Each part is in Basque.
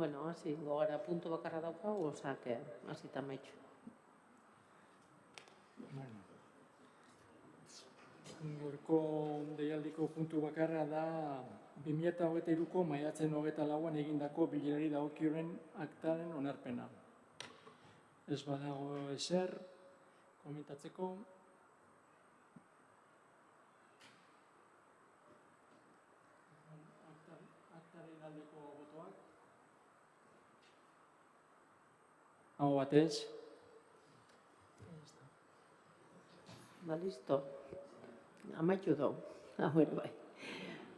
Bueno, hasi gara puntu bakarra daukagu, osak, hasita maitxu. Gaurko deialdiko puntu bakarra da 2023ko maiatzen 24an egindako bilerari dagokionen aktaren onarpena. Ez badago ezer komentatzeko. Aktaren aldeko botoak. Aho batez. Ba, listo. Amaitxu dugu. Bai.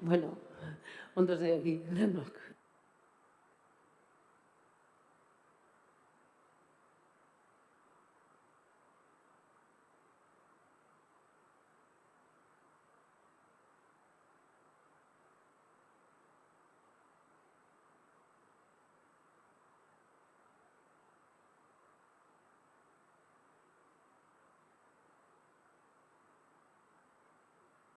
Bueno, ondo segi, denok.